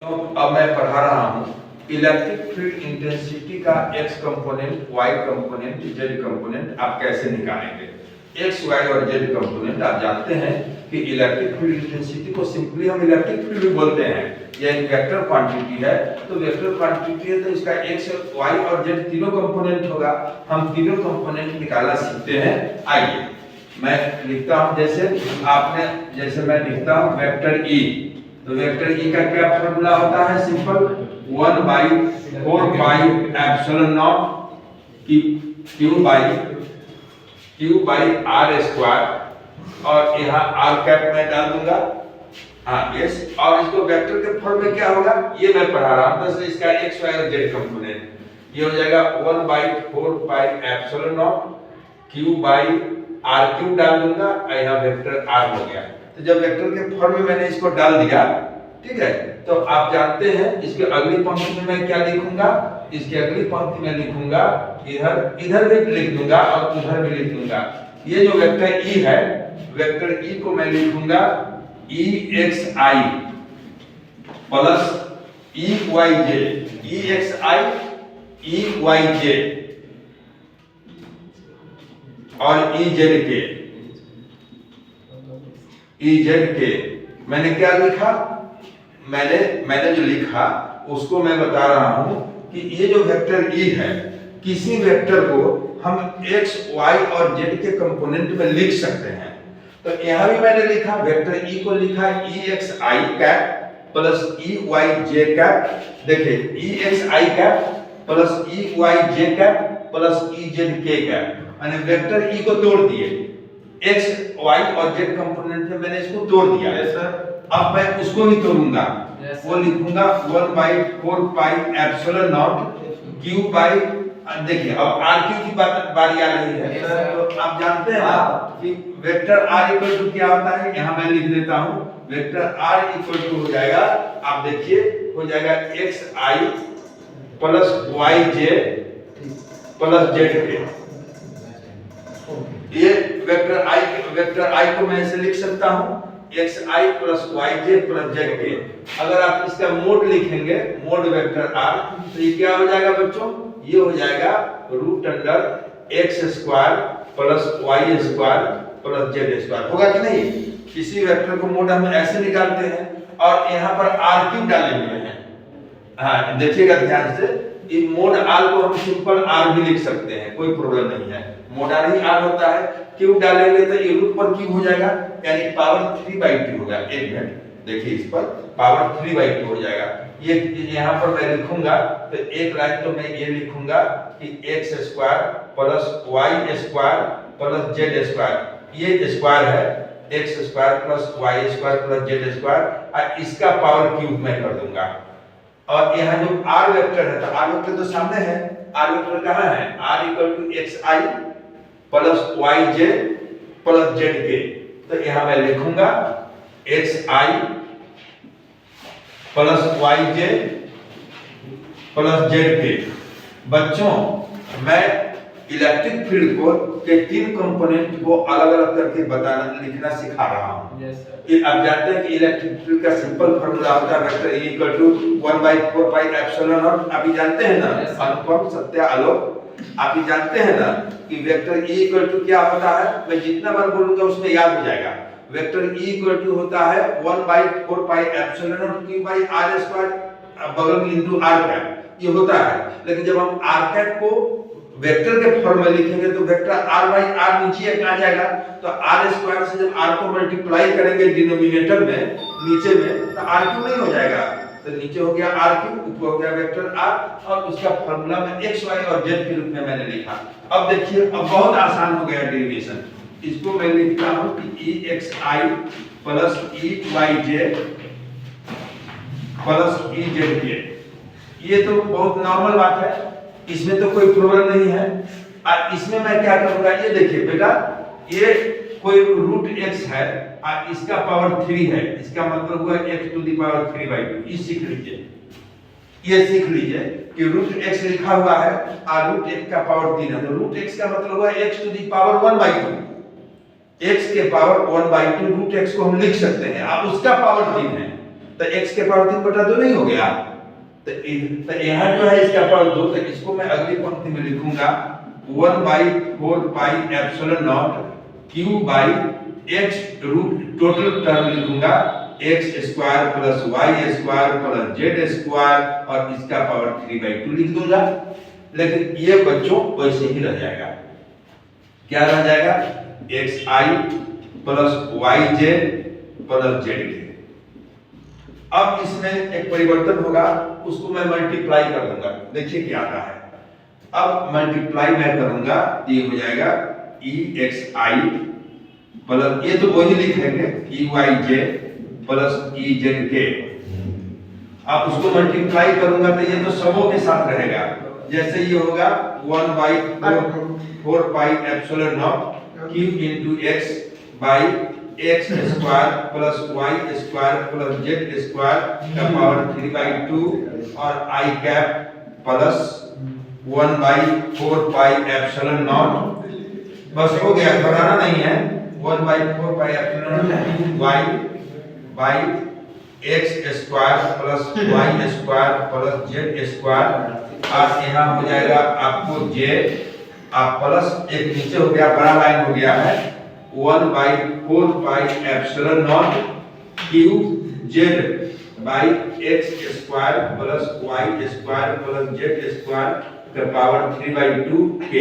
तो अब मैं पढ़ा रहा हूँ इलेक्ट्रिक फील्ड इंटेंसिटी का x component, y component, z component आप कैसे निकालेंगे। x, y और z कंपोनेंट आप जानते हैं कि इलेक्ट्रिक फील्ड इंटेंसिटी को सिंपली हम इलेक्ट्रिक फील्ड भी बोलते हैं। यह एक वेक्टर क्वांटिटी है, तो वेक्टर क्वांटिटी है तो इसका x, y और z तीनों कंपोनेंट होगा। हम तीनों कंपोनेंट निकालना सीखते हैं। आइए मैं लिखता हूँ, जैसे मैं लिखता हूँ वेक्टर E। तो वेक्टर E का क्या फॉर्मूला होता है? Simple 1/4 q by r square, और यहाँ r कैप मैं डाल दूंगा। हाँ यस, और इसको वेक्टर के फॉर्म में क्या होगा ये मैं पढ़ा रहा हूँ। तो इसका x, y और z कंपोनेंट ये हो जाएगा 1/4 q by r क्यूब डाल दूंगा, और यहाँ वेक्टर r हो गया। तो जब वेक्टर के फॉर्म में मैंने इसको डाल दिया, ठीक है, तो आप जानते हैं इसके अगली पंक्ति में मैं क्या लिखूंगा। इसके अगली पंक्ति में लिखूंगा इधर भी लिख दूंगा और उधर भी लिख दूंगा। ये जो वेक्टर E है, वेक्टर E को मैं लिखूंगा EXI plus EYJ, EXI EYJ और EZ के मैंने क्या लिखा, मैंने जो लिखा उसको मैं बता रहा हूं कि ये जो वेक्टर E है, किसी वेक्टर को हम x, y और z के कंपोनेंट में लिख सकते हैं। तो यहां भी मैंने लिखा वेक्टर E को लिखा EXI cap plus EYJ cap. देखिए EXI cap plus EYJ cap plus EZ cap, मैंने वेक्टर E को तोड़ दिए, x, y और z कंपोनेंट में मैंने इसको तोड़ दिया है सर। अब मैं उसको भी तोड़ूंगा, वो लिखूंगा 1/4 q by, देखिए अब r q की बारी आ रही है सर। तो आप जानते हैं ना कि वेक्टर r इक्वल टू क्या होता है। यहाँ मैं लिख देता हूँ, वेक्टर r इक्वल टू हो जाएगा, आप देखिए हो जाएगा xi plus yj plus zk। ये वेक्टर I को मैं ऐसे लिख सकता हूँ xi plus yj plus zk। अगर आप इसका मोड लिखेंगे, मोड वेक्टर r, तो ये क्या हो जाएगा बच्चों, ये हो जाएगा root under x square plus y square plus z square. होगा कि नहीं? किसी वेक्टर को मोड हम ऐसे निकालते हैं और यहाँ पर r क्यूब डाले हुए हैं। हाँ देखिएगा ध्यान से, ये मोड r को हम सिंपल r भी लिख सकते हैं, कोई प्रॉब्लम नहीं है। मोड r ही r होता है, क्यूब डालेंगे तो ये रूट पर क्यूब हो जाएगा, यानी पावर 3/2 होगा। एक मिनट देखिए, इस पर पावर 3/2 हो जाएगा। ये यहाँ पर मैं लिखूंगा तो एक लाइन तो मैं ये लिखूंगा कि x square plus y square plus z square, ये स्क्वायर है x square plus y square plus z square, और इसका पावर क्यूब मैं कर दूंगा। और यहाँ जो r वेक्टर है, तो r वेक्टर तो सामने है, r वेक्टर कहाँ है, r equal to xi plus yj plus zk। तो यहाँ मैं लिखूंगा xi plus yj plus zk। बच्चों मैं इलेक्ट्रिक फील्ड को के तीन कंपोनेंट को अलग अलग करके बताना लिखना सिखा रहा हूँ। yes, आप जानते हैं कि इलेक्ट्रिक फील्ड का सिंपल फॉर्मूला होता है वेक्टर E इक्वल टू 1/4 आप ही जानते हैं ना। yes, अनुपम, सत्य, आलोक, आप ही जानते हैं ना कि वेक्टर E इक्वल टू क्या होता है। मैं जितना बार बोलूंगा उसमें याद हो जाएगा। वेक्टर E इक्वल टू होता है 1/4 q by r स्क्वायर, बगल में इनटू r कैप, ये होता है। लेकिन जब हम r कैप को वेक्टर के फॉर्म में लिखेंगे तो वेक्टर r by r नीचे आ जाएगा, तो r स्क्वायर से जब r को मल्टीप्लाई करेंगे डिनोमिनेटर में, नीचे में, तो r क्यूब नहीं हो जाएगा। तो नीचे हो गया r क्यूब, ऊपर हो गया वेक्टर r, और उसका फॉर्मूला में x, y और z के रूप में मैंने लिखा। अब देखिए, अब बहुत आसान हो गया डेरिवेशन। इसको मैं लिखता हूं कि EXI plus EYJ plus EZK। ये तो बहुत नॉर्मल बात है, इसमें तो कोई प्रॉब्लम नहीं है। और इसमें मैं क्या करूंगा, ये देखिए बेटा, ये कोई रूट x है और इसका पावर 3 है, इसका मतलब हुआ x टू द पावर 3/2। ये सीख लीजिए, ये सीख लीजिए कि रूट x लिखा हुआ है और रूट x का पावर 3 है, तो रूट x का मतलब हुआ x to the power 1/2। x के पावर 1/2 रूट x को हम लिख सकते हैं, अब उसका पावर 3 है, तो x के पावर 3/2 नहीं हो गया। तो यहाँ जो है इसका पावर 2, तो इसको मैं अगली पंक्ति में लिखूंगा 1/4 pi epsilon nought q by x root total term लिखूंगा x square plus y square plus z square और इसका पावर 3/2 लिख दूंगा। लेकिन ये बच्चों वैसे ही रह जाएगा। क्या रह जाएगा? xi plus yj plus zk। अब इसमें एक परिवर्तन होगा, उसको मैं मल्टीप्लाई कर दूंगा। देखिए क्या आता है। अब मल्टीप्लाई मैं करूंगा, ये हो जाएगा exi प्लस, ये तो वही लिखेंगे eyj प्लस ezk। अब उसको मल्टीप्लाई करूंगा तो ये तो सबों के साथ रहेगा। जैसे ये होगा 1/4 pi epsilon nought q into x by x square plus y square plus z square का पावर 3/2 और i cap plus 1/4 pi epsilon not. बस हो गया, घटाना नहीं है। 1/4 pi epsilon not y by x square plus y square plus z square और यहाँ हो जाएगा आपको j आप प्लस एक नीचे हो गया, बड़ा लाइन हो गया है 1/4 pi epsilon nought q z by x square plus y square plus z square का पावर 3/2 k।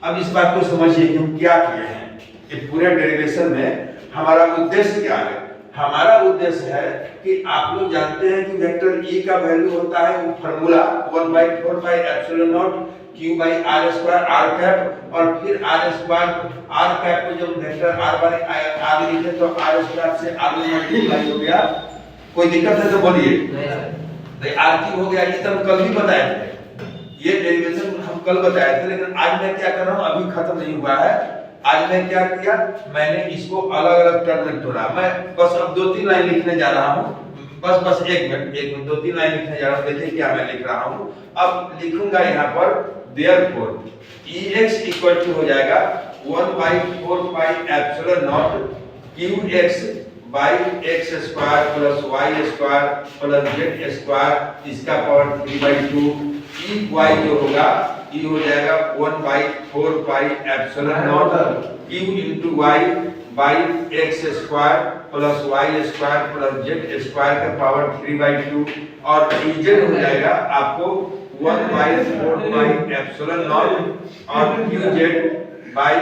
अब इस बात को समझिए कि हम क्या किए हैं। ये पूरे डेरिवेशन में हमारा उद्देश्य क्या है? हमारा उद्देश्य है कि आप लोग जानते हैं कि वेक्टर e का वैल्यू होता है वो formula 1/4 pi epsilon nought q by r square r cap और फिर r स्क्वायर r कैप को जब वेक्टर r बार आगे लिखे तो r स्क्वायर से r मल्टीप्लाई हो गया। कोई दिक्कत है तो बोलिए। नहीं r क्यूब हो गया, ये तो हम कल भी बताए थे, ये डेरिवेशन हम कल बताए थे। लेकिन आज मैं क्या कर रहा हूं, अभी खत्म नहीं हुआ है। आज मैं क्या किया, मैंने इसको अलग अलग टर्म में तोड़ा। मैं बस अब 2-3 लाइन लिखने जा रहा हूँ। बस एक मिनट 2-3 लाइन लिखने जा रहा हूँ। देखिए क्या मैं लिख रहा हूँ। अब लिखूंगा यहाँ पर therefore ex इक्वल टू हो जाएगा 1/4 pi epsilon not qx by x square plus y square plus z square इसका पावर 3/2 y जो होगा ये हो जाएगा 1/4 pi epsilon nought q into y by x square plus y square plus z square का power 3/2 और z हो जाएगा आपको 1/4 पाई एप्सिलॉन नॉट और qz by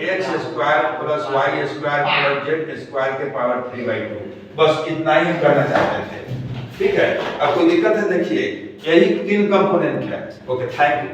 x square plus y square plus z square के पावर 3/2। बस इतना ही करना चाहते थे। ठीक है, अब कोई दिक्कत है? देखिए यही 3 कंपोनेंट है। Okay, thank you.